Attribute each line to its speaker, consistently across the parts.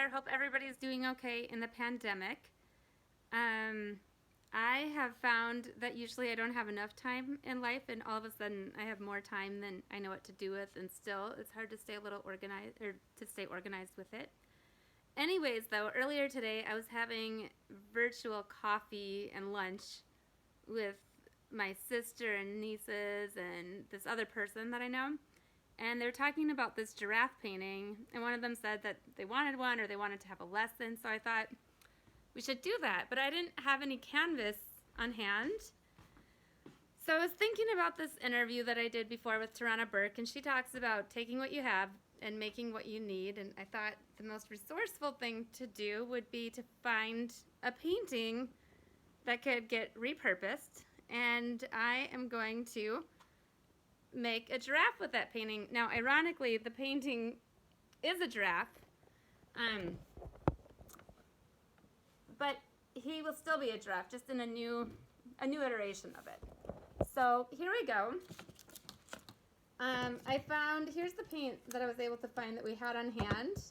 Speaker 1: there. Hope everybody's doing okay in the pandemic. I have found that usually I don't have enough time in life, and all of a sudden I have more time than I know what to do with, and still it's hard to stay a little organized or to stay organized with it. Anyways, though, earlier today I was having virtual coffee and lunch with my sister and nieces and this other person that I know. And they're talking about this giraffe painting, and one of them said that they wanted one or they wanted to have a lesson, so I thought we should do that. But I didn't have any canvas on hand. So I was thinking about this interview that I did before with Tarana Burke, and she talks about taking what you have and making what you need, and I thought the most resourceful thing to do would be to find a painting that could get repurposed, and I am going to make a giraffe with that painting. Now, ironically, the painting is a giraffe, but he will still be a giraffe, just in a new iteration of it. So here we go. I found, here's the paint that I was able to find that we had on hand,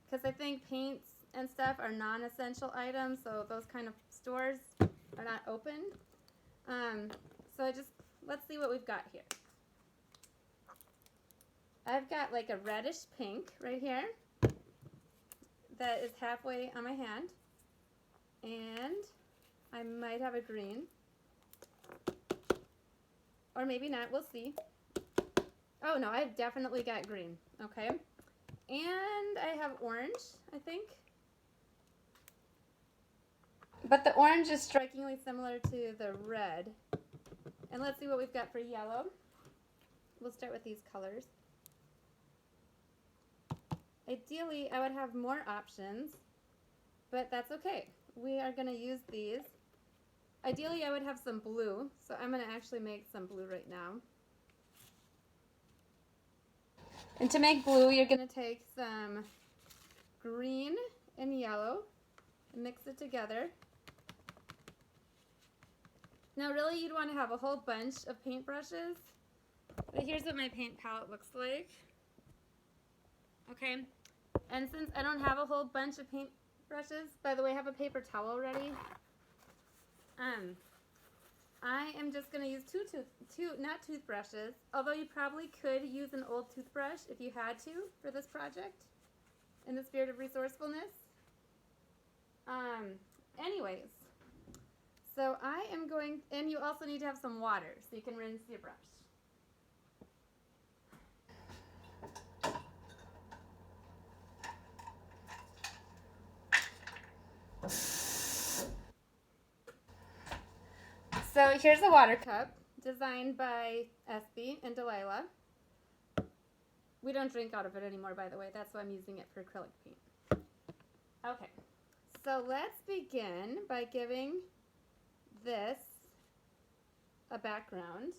Speaker 1: because I think paints and stuff are non-essential items, so those kind of stores are not open. So let's see what we've got here. I've got like a reddish pink right here that is halfway on my hand, and I might have a green, or maybe not, we'll see. Oh no, I've definitely got green, okay. And I have orange, I think. But the orange is strikingly similar to the red. And let's see what we've got for yellow. We'll start with these colors. Ideally, I would have more options, but that's okay. We are going to use these. Ideally, I would have some blue, so I'm going to actually make some blue right now. And to make blue, you're going to take some green and yellow and mix it together. Now, really, you'd want to have a whole bunch of paintbrushes, but here's what my paint palette looks like. Okay, and since I don't have a whole bunch of paint brushes, by the way, I have a paper towel ready. I am just going to use not toothbrushes, although you probably could use an old toothbrush if you had to for this project, in the spirit of resourcefulness. Anyways, so I am going, and you also need to have some water so you can rinse your brush. So here's a water cup designed by Espy and Delilah. We don't drink out of it anymore, by the way. That's why I'm using it for acrylic paint. Okay, so let's begin by giving this a background.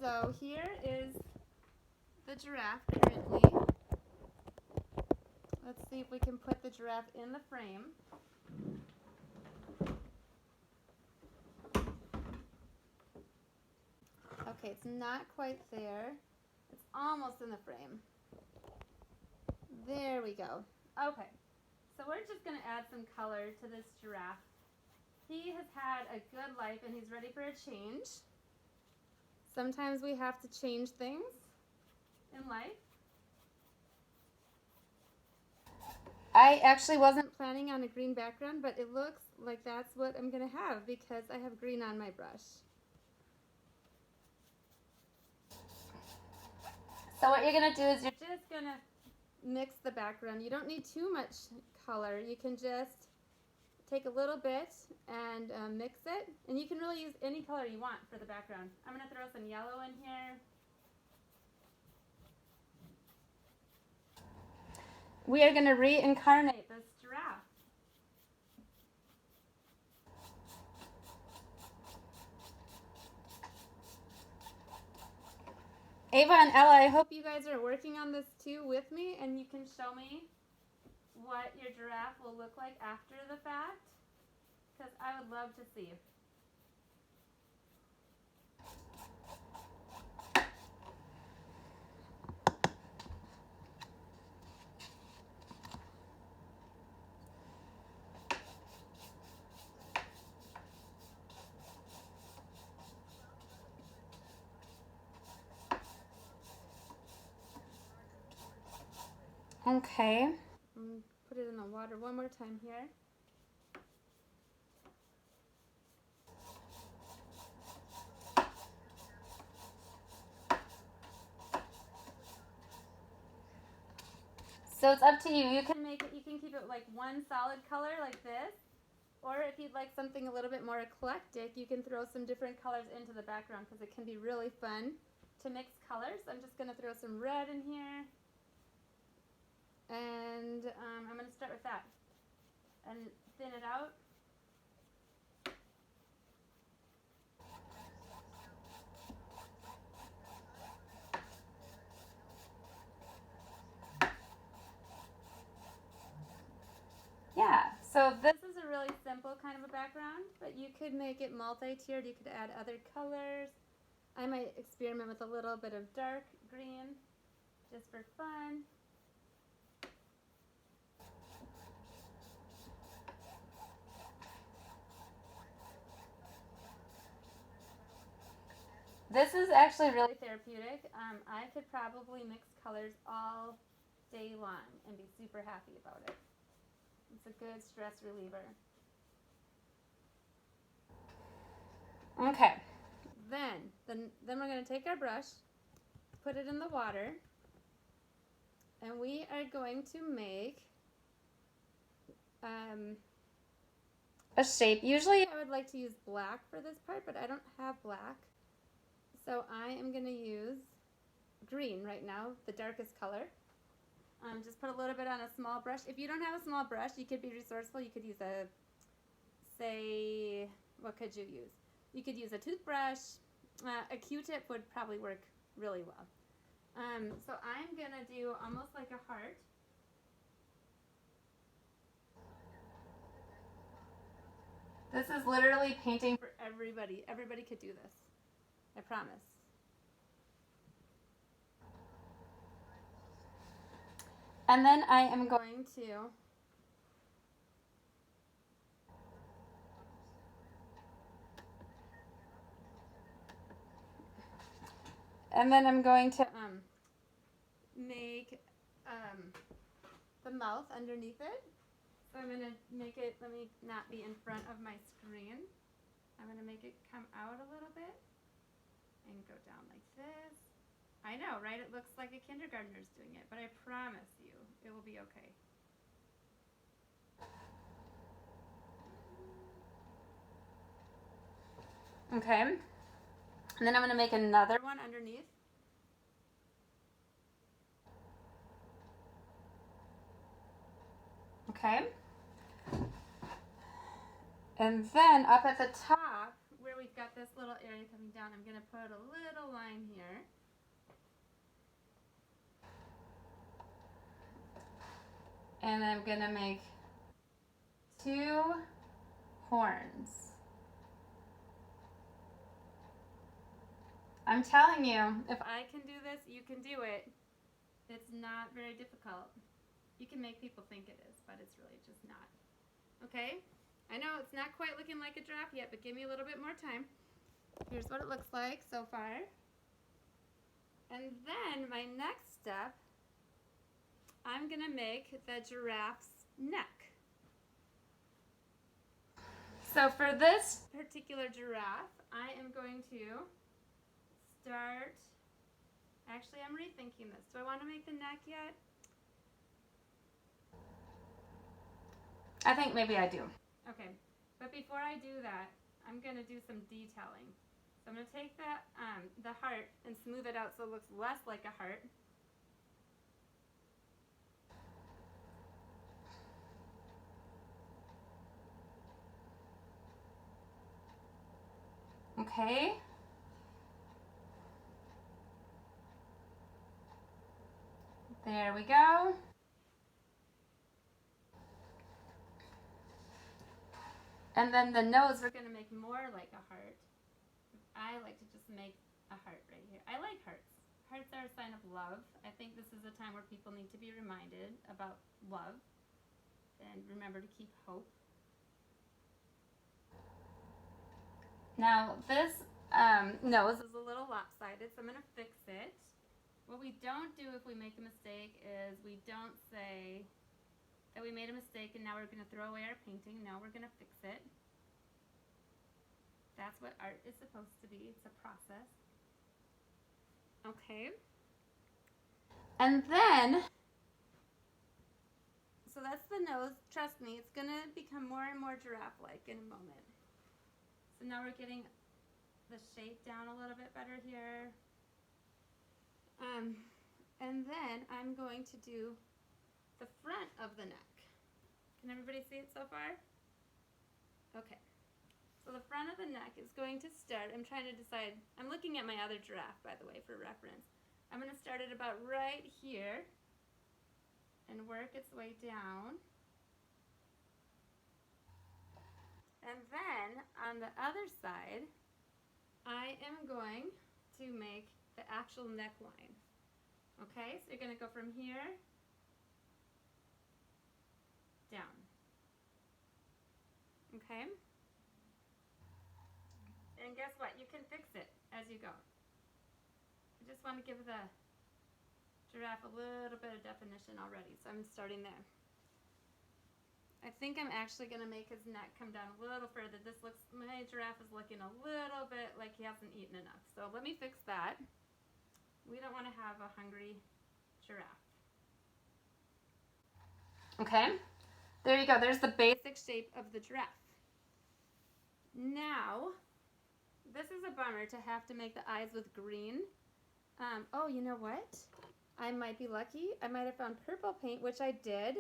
Speaker 1: So here is the giraffe currently. Let's see if we can put the giraffe in the frame. Okay, it's not quite there. It's almost in the frame. There we go. Okay, so we're just going to add some color to this giraffe. He has had a good life and he's ready for a change. Sometimes we have to change things in life. I actually wasn't planning on a green background, but it looks like that's what I'm going to have because I have green on my brush. So what you're going to do is you're just going to mix the background. You don't need too much color. You can just take a little bit and mix it. And you can really use any color you want for the background. I'm going to throw some yellow in here. We are going to reincarnate this giraffe. Ava and Ella, I hope you guys are working on this too with me, and you can show me what your giraffe will look like after the fact, because I would love to see. Okay. Put it in the water one more time here. So it's up to you. You can keep it like one solid color like this. Or if you'd like something a little bit more eclectic, you can throw some different colors into the background because it can be really fun to mix colors. I'm just going to throw some red in here. And I'm going to start with that. And thin it out. Yeah, so this is a really simple kind of a background, but you could make it multi-tiered. You could add other colors. I might experiment with a little bit of dark green just for fun. This is actually really therapeutic. I could probably mix colors all day long and be super happy about it. It's a good stress reliever. Okay, then we're going to take our brush, put it in the water, and we are going to make a shape. Usually I would like to use black for this part, but I don't have black. So I am going to use green right now, the darkest color. Just put a little bit on a small brush. If you don't have a small brush, you could be resourceful. You could use what could you use? You could use a toothbrush. A Q-tip would probably work really well. So I'm going to do almost like a heart. This is literally painting for everybody. Everybody could do this. I promise. And then I am going to make the mouth underneath it. So I'm going to make it, let me not be in front of my screen. I'm going to make it come out a little bit and go down like this. I know, right? It looks like a kindergartner's doing it, but I promise you, it will be okay. Okay. And then I'm going to make another one underneath. Okay. And then up at the top, where we've got this little area coming down, I'm going to put a little line here. And I'm going to make 2 horns. I'm telling you, if I can do this, you can do it. It's not very difficult. You can make people think it is, but it's really just not. Okay? I know it's not quite looking like a giraffe yet, but give me a little bit more time. Here's what it looks like so far. And then my next step, I'm going to make the giraffe's neck. So for this particular giraffe, I am going to start, actually I'm rethinking this. Do I want to make the neck yet? I think maybe I do. Okay, but before I do that, I'm going to do some detailing. So I'm going to take the heart and smooth it out so it looks less like a heart. Okay. There we go. And then the nose we're going to make more like a heart. I like to just make a heart right here. I like hearts. Hearts are a sign of love. I think this is a time where people need to be reminded about love and remember to keep hope. Now this nose is a little lopsided, so I'm going to fix it What we don't do if we make a mistake is we don't say that we made a mistake and now we're going to throw away our painting. No, we're going to fix it. That's what art is supposed to be. It's a process. Okay. And then, so that's the nose. Trust me, it's going to become more and more giraffe-like in a moment. So now we're getting the shape down a little bit better here. And then I'm going to do the front of the neck. Can everybody see it so far? Okay. So the front of the neck is going to start, I'm trying to decide, I'm looking at my other giraffe, by the way, for reference. I'm going to start at about right here and work its way down. And then on the other side, I am going to make the actual neckline. Okay, so you're going to go from here down. Okay? And guess what? You can fix it as you go. I just want to give the giraffe a little bit of definition already, so I'm starting there. I think I'm actually going to make his neck come down a little further. My giraffe is looking a little bit like he hasn't eaten enough. So let me fix that. We don't want to have a hungry giraffe. Okay, there you go. There's the basic shape of the giraffe. Now, this is a bummer to have to make the eyes with green. Oh, you know what? I might be lucky. I might have found purple paint, which I did.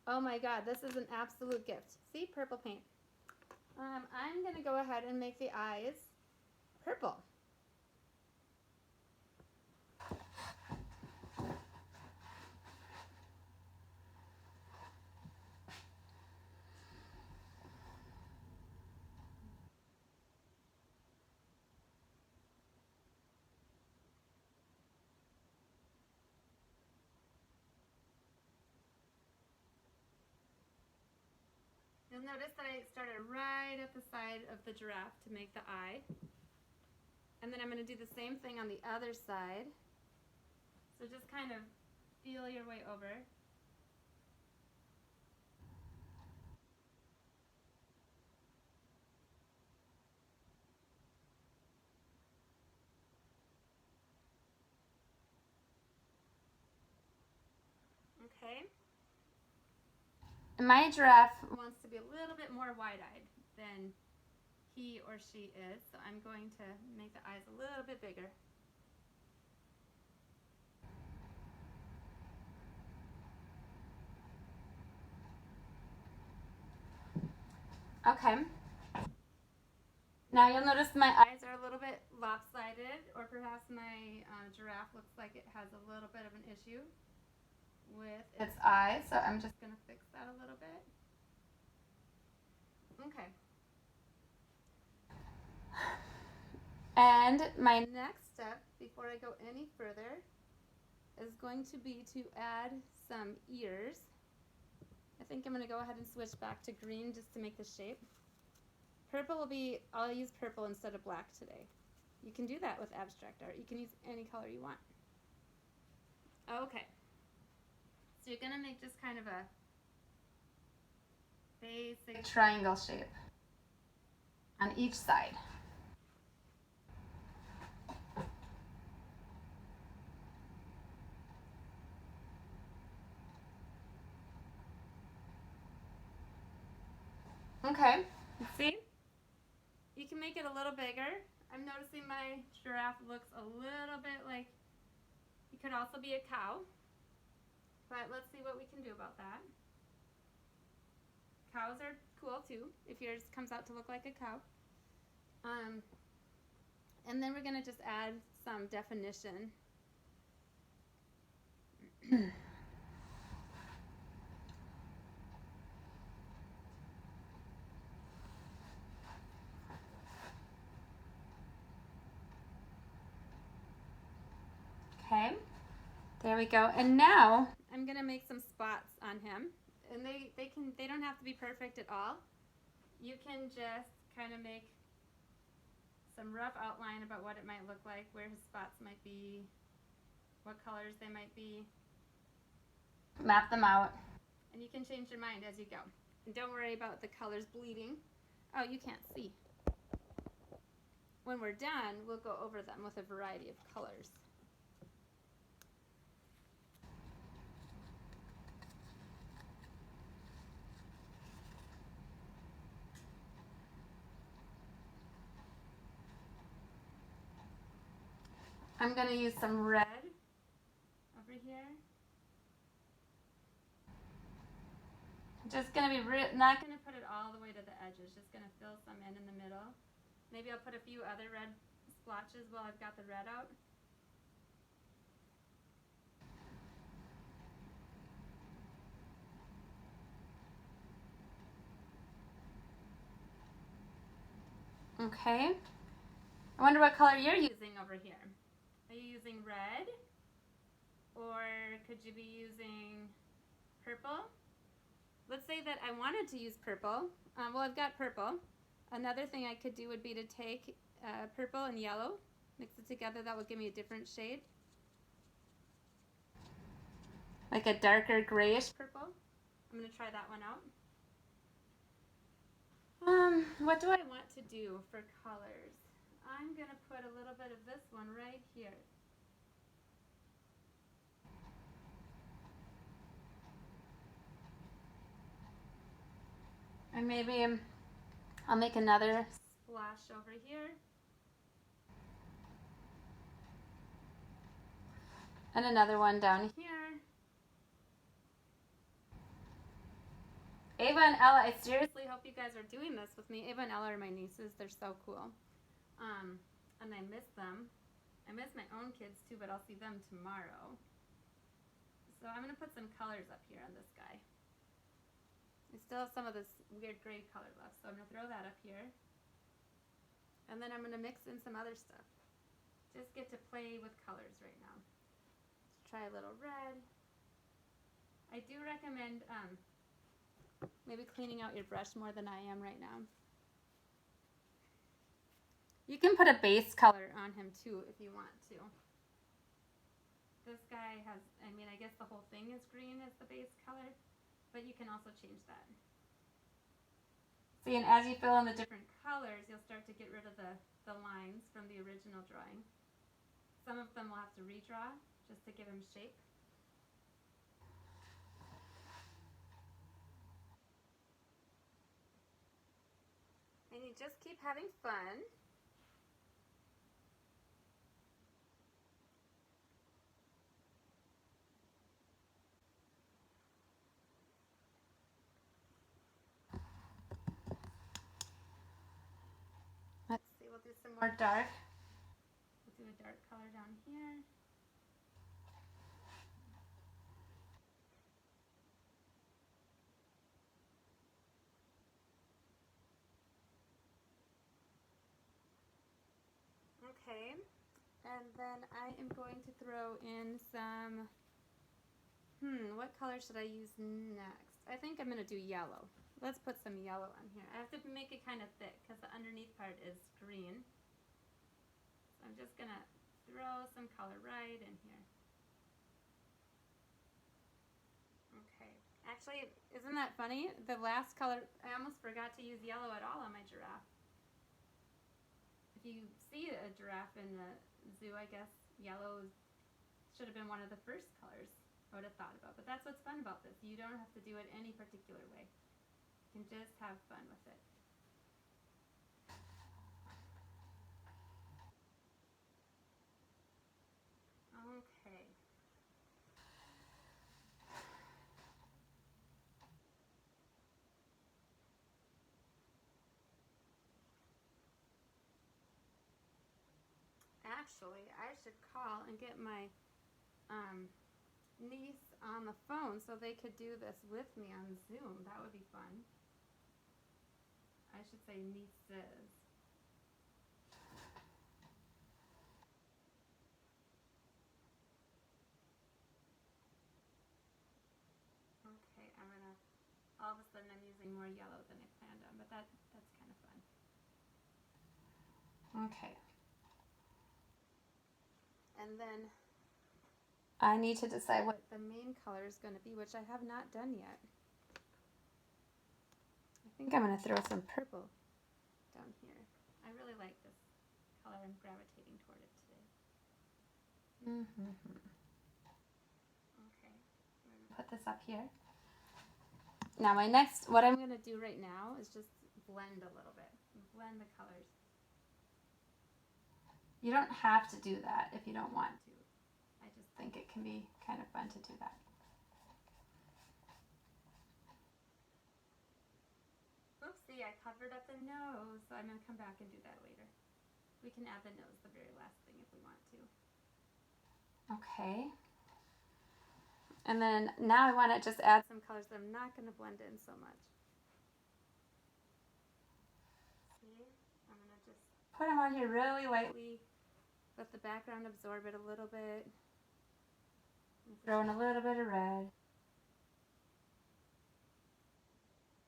Speaker 1: Oh my God, this is an absolute gift. See, purple paint. I'm going to go ahead and make the eyes purple. You'll notice that I started right at the side of the giraffe to make the eye. And then I'm going to do the same thing on the other side. So just kind of feel your way over. Okay. And my giraffe wants to be a little bit more wide-eyed than he or she is, so I'm going to make the eyes a little bit bigger. Okay. Now you'll notice my eyes are a little bit lopsided, or perhaps my giraffe looks like it has a little bit of an issue with its eyes, so I'm just going to fix that a little bit. Okay. And my next step, before I go any further, is going to be to add some ears. I think I'm going to go ahead and switch back to green just to make the shape. Purple will be, I'll use purple instead of black today. You can do that with abstract art. You can use any color you want. Okay. So you're going to make just kind of a basic triangle shape on each side. Okay, see? You can make it a little bigger. I'm noticing my giraffe looks a little bit like he could also be a cow. But let's see what we can do about that. Cows are cool too, if yours comes out to look like a cow. And then we're going to just add some definition. Okay, there we go. And now I'm going to make some spots on him. And they don't have to be perfect at all. You can just kind of make some rough outline about what it might look like, where his spots might be. what colors they might be. Map them out. And you can change your mind as you go. And don't worry about the colors bleeding. Oh, you can't see. When we're done, we'll go over them with a variety of colors. I'm going to use some red over here. Just going to be not going to put it all the way to the edges, just going to fill some in the middle. Maybe I'll put a few other red splotches while I've got the red out. Okay. I wonder what color you're using over here. Are you using red? Or could you be using purple? Let's say that I wanted to use purple. Well, I've got purple. Another thing I could do would be to take purple and yellow, mix it together. That would give me a different shade. Like a darker grayish purple. I'm going to try that one out. What do I want to do for colors? I'm going to put a little bit of this one right here. And maybe I'll make another splash over here. And another one down here. Ava and Ella, I seriously hope you guys are doing this with me. Ava and Ella are my nieces. They're so cool. And I miss them. I miss my own kids too, but I'll see them tomorrow. So I'm going to put some colors up here on this guy. I still have some of this weird gray color left, so I'm going to throw that up here. And then I'm going to mix in some other stuff. Just get to play with colors right now. Let's try a little red. I do recommend maybe cleaning out your brush more than I am right now. You can put a base color on him too if you want to. This guy has, I mean, I guess the whole thing is green as the base color, but you can also change that. See, and as you fill in the different colors, you'll start to get rid of the lines from the original drawing. Some of them we'll have to redraw just to give him shape. And you just keep having fun. Let's see, we'll do some more dark. We'll do a dark color down here. Okay, and then I am going to throw in some, what color should I use next? I think I'm going to do yellow. Let's put some yellow on here. I have to make it kind of thick because the underneath part is green. So I'm just going to throw some color right in here. Okay, actually, isn't that funny? The last color, I almost forgot to use yellow at all on my giraffe. If you see a giraffe in the zoo, I guess yellow should have been one of the first colors I would have thought about. But that's what's fun about this. You don't have to do it any particular way. You can just have fun with it. Okay. Actually, I should call and get my niece on the phone so they could do this with me on Zoom. That would be fun. I should say nieces. Okay, I'm gonna, all of a sudden I'm using more yellow than I planned on, but that's kind of fun. Okay. And then I need to decide what the main color is going to be, which I have not done yet. I think I'm going to throw some purple down here. I really like this color. I'm gravitating toward it today. Okay, I'm going to put this up here. Now what I'm going to do right now is just blend a little bit. Blend the colors. You don't have to do that if you don't want to. I just think it can be kind of fun to do that. Oopsie, I covered up the nose, so I'm going to come back and do that later. We can add the nose the very last thing if we want to. Okay. And then now I want to just add some colors that I'm not going to blend in so much. See? I'm going to just put them on here really lightly. Let the background absorb it a little bit. Throw in a little bit of red.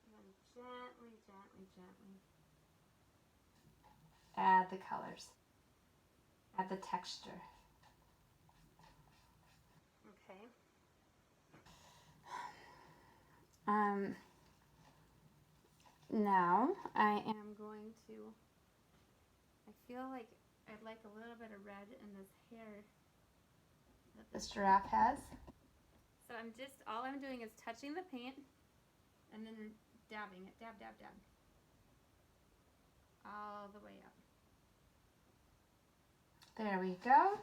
Speaker 1: And then gently, gently, gently add the colors. Add the texture. Okay. Now I am going to, I feel like I'd like a little bit of red in this hair that this giraffe has. So all I'm doing is touching the paint and then dabbing it, dab, dab, dab, all the way up. There we go.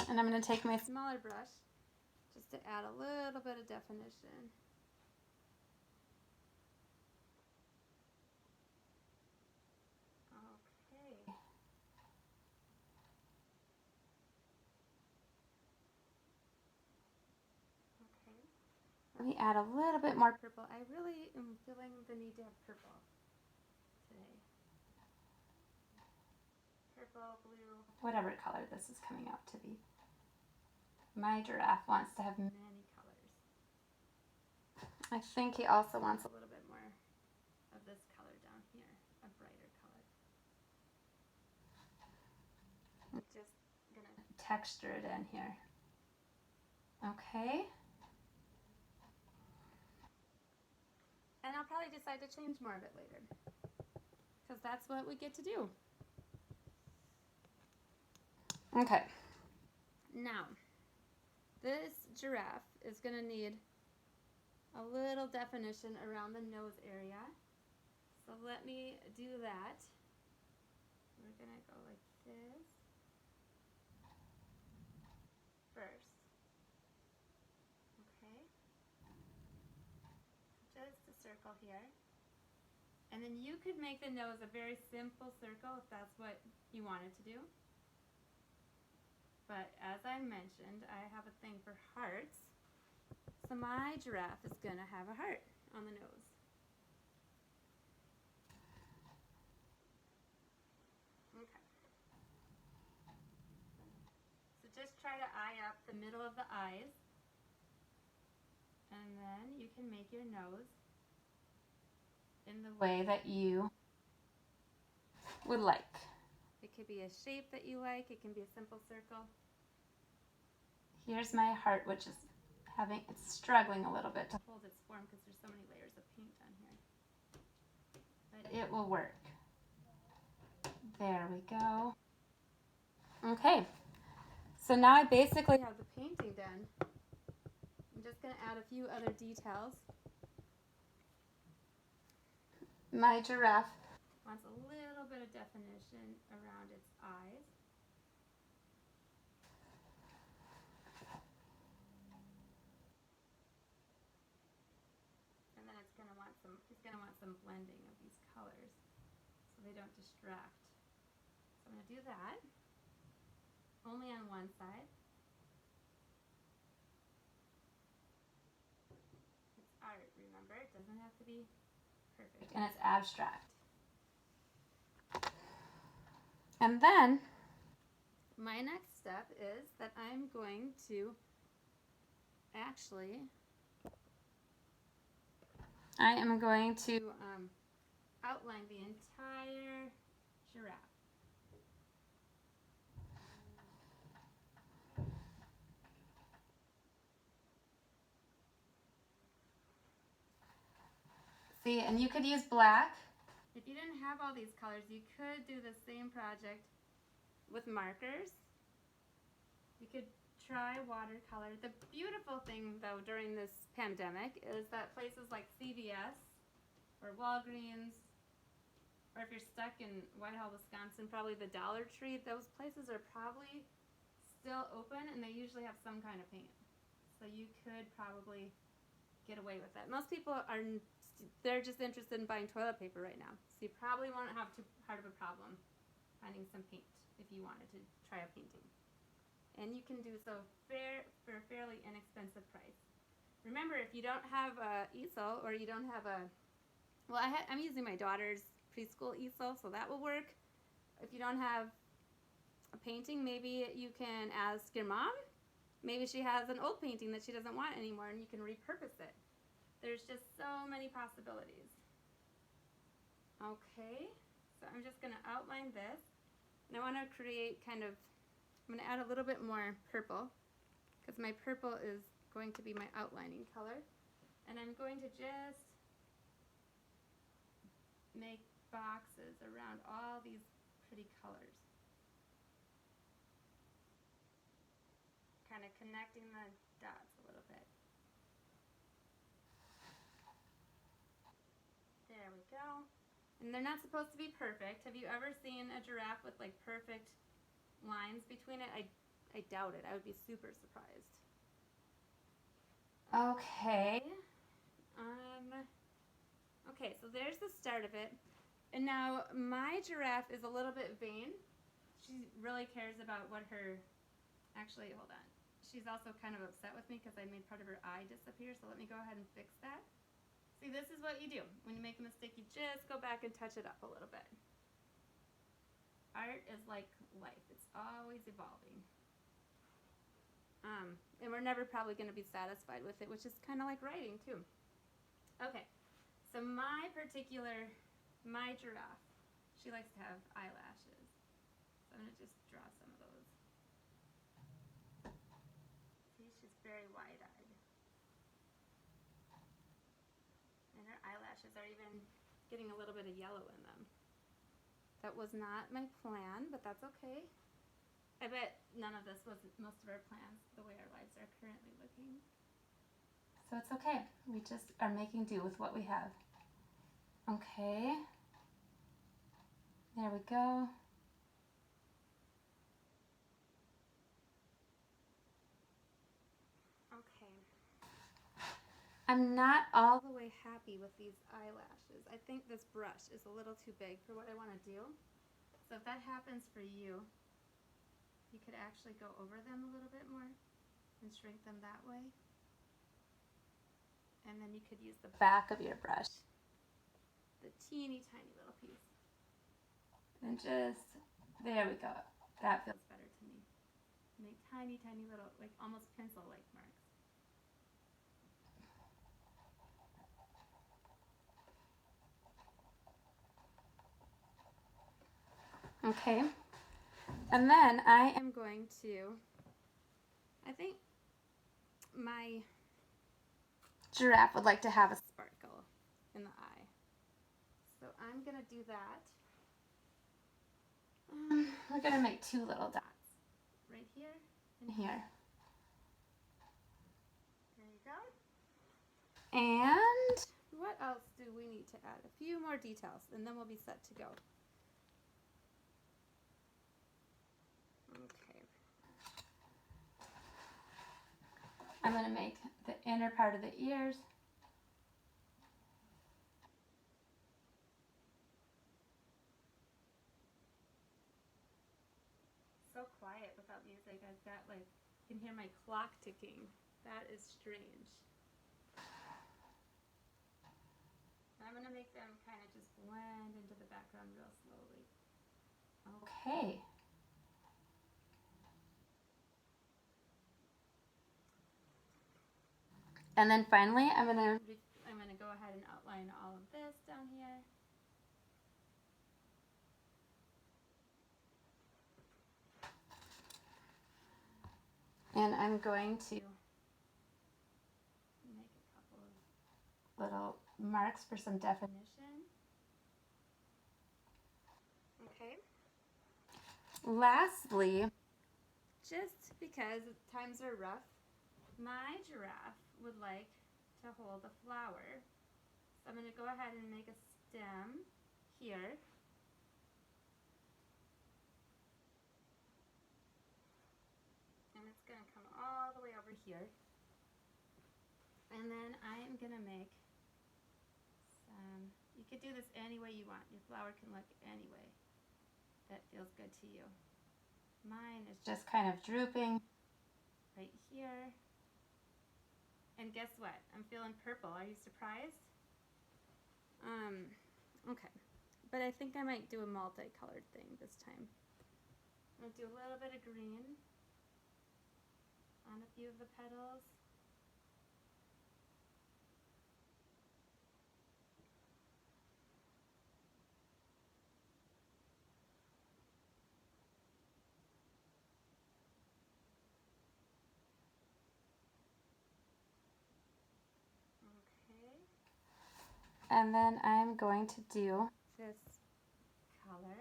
Speaker 1: And I'm going to take my smaller brush just to add a little bit of definition. Let me add a little bit more purple. I really am feeling the need to have purple today. Purple, blue, whatever color this is coming out to be. My giraffe wants to have many colors. I think he also wants a little bit more of this color down here, a brighter color. I'm just going to texture it in here. Okay. And I'll probably decide to change more of it later, because that's what we get to do. Okay. Now, this giraffe is going to need a little definition around the nose area. So let me do that. We're going to go like this first. Just a circle here. And then you could make the nose a very simple circle if that's what you wanted to do. But as I mentioned, I have a thing for hearts. So my giraffe is going to have a heart on the nose. Okay. So just try to eye up the middle of the eyes. And then you can make your nose in the way that you would like. It could be a shape that you like. It can be a simple circle. Here's my heart, which is it's struggling a little bit to hold its form because there's so many layers of paint on here. But it will work. There we go. Okay. So now I basically have the painting done. I'm just going to add a few other details. My giraffe wants a little bit of definition around its eyes. And then he's going to want some blending of these colors so they don't distract. So I'm going to do that only on one side. It's art, remember? It doesn't have to be perfect. And it's abstract. And then my next step is that I'm going to outline the entire giraffe. See, and you could use black. If you didn't have all these colors, you could do the same project with markers. You could try watercolor. The beautiful thing, though, during this pandemic is that places like CVS or Walgreens, or if you're stuck in Whitehall, Wisconsin, probably the Dollar Tree, those places are probably still open, and they usually have some kind of paint. So you could probably get away with that. Most people are, they're just interested in buying toilet paper right now. So you probably won't have too hard of a problem finding some paint if you wanted to try a painting. And you can do so for a fairly inexpensive price. Remember, if you don't have a easel, or you don't have a, well, I'm using my daughter's preschool easel, so that will work. If you don't have a painting, maybe you can ask your mom. Maybe she has an old painting that she doesn't want anymore, and you can repurpose it. There's just so many possibilities. Okay, so I'm just going to outline this, and I want to create kind of, I'm going to add a little bit more purple, because my purple is going to be my outlining color, and I'm going to just make boxes around all these pretty colors, kind of connecting the dots a little bit. There we go. And they're not supposed to be perfect. Have you ever seen a giraffe with like perfect lines between it? I doubt it. I would be super surprised. Okay. Okay, so there's the start of it. And now my giraffe is a little bit vain. She really cares about what her, actually, hold on. She's also kind of upset with me because I made part of her eye disappear, so let me go ahead and fix that. See, this is what you do. When you make a mistake, you just go back and touch it up a little bit. Art is like life. It's always evolving. And we're never probably going to be satisfied with it, which is kind of like writing, too. Okay, so my giraffe, she likes to have eyelashes. So I'm going to just draw some of those. See, she's very wide-eyed. And her eyelashes are even getting a little bit of yellow in them. That was not my plan, but that's okay. I bet none of this was most of our plans, the way our lives are currently looking. So it's okay. We just are making do with what we have. Okay. There we go. Okay. I'm not all the way happy with these eyelashes. I think this brush is a little too big for what I want to do. So if that happens for you, you could actually go over them a little bit more and shrink them that way. And then you could use the back of your brush, the teeny tiny little piece. And just, there we go. That feels better to me. Make tiny, tiny little, like almost pencil-like marks. Okay. And then I am going to, I think my giraffe would like to have a sparkle in the eye. So I'm going to do that. We're going to make two little dots right here and here. There you go. And what else do we need to add? A few more details, and then we'll be set to go. Okay. I'm going to make the inner part of the ears. So quiet without music. I've got like, you can hear my clock ticking. That is strange. I'm going to make them kind of just blend into the background real slowly. Okay. And then finally, I'm going to go ahead and outline all of this down here. And I'm going to make a couple of little marks for some definition. Okay. Lastly, just because times are rough, my giraffe would like to hold a flower. So I'm going to go ahead and make a stem here. And it's going to come all the way over here. And then I am going to make some, you could do this any way you want. Your flower can look any way that feels good to you. Mine is just kind of drooping right here. And guess what? I'm feeling purple. Are you surprised? Okay. But I think I might do a multicolored thing this time. I'm going to do a little bit of green on a few of the petals. Okay. And then I'm going to do this color.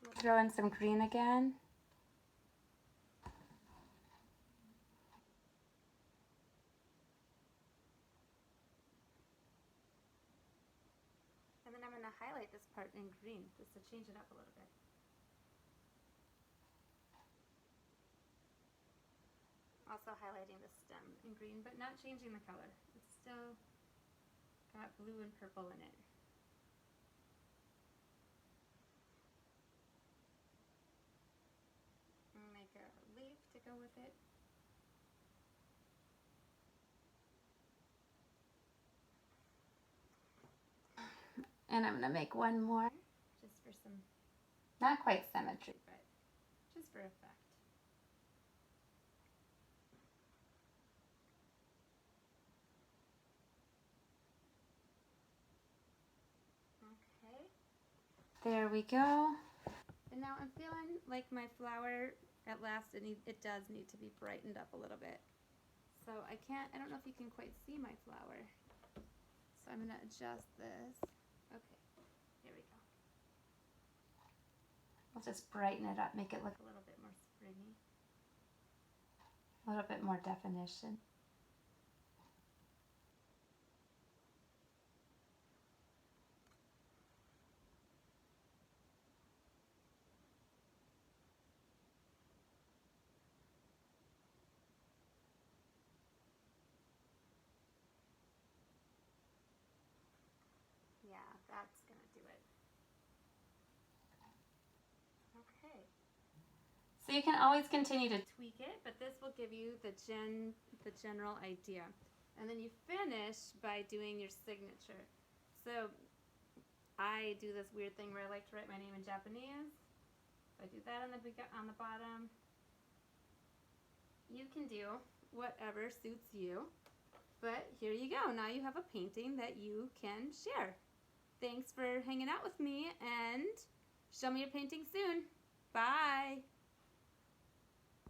Speaker 1: We'll throw in some green again. And then I'm going to highlight this part in green just to change it up a little bit. Also highlighting the stem in green, but not changing the color. It's still got blue and purple in it. And make a leaf to go with it. And I'm going to make one more, just for some, not quite symmetry, but just for effect. Okay, there we go. And now I'm feeling like my flower, at last, it does need to be brightened up a little bit. So I don't know if you can quite see my flower. So I'm going to adjust this. Okay, here we go. I'll just brighten it up, make it look a little bit more springy. A little bit more definition. Yeah, that's going to do it. Okay. So you can always continue to tweak it, but this will give you the general idea. And then you finish by doing your signature. So I do this weird thing where I like to write my name in Japanese. So I do that on the bottom. You can do whatever suits you. But here you go. Now you have a painting that you can share. Thanks for hanging out with me, and show me your painting soon. Bye.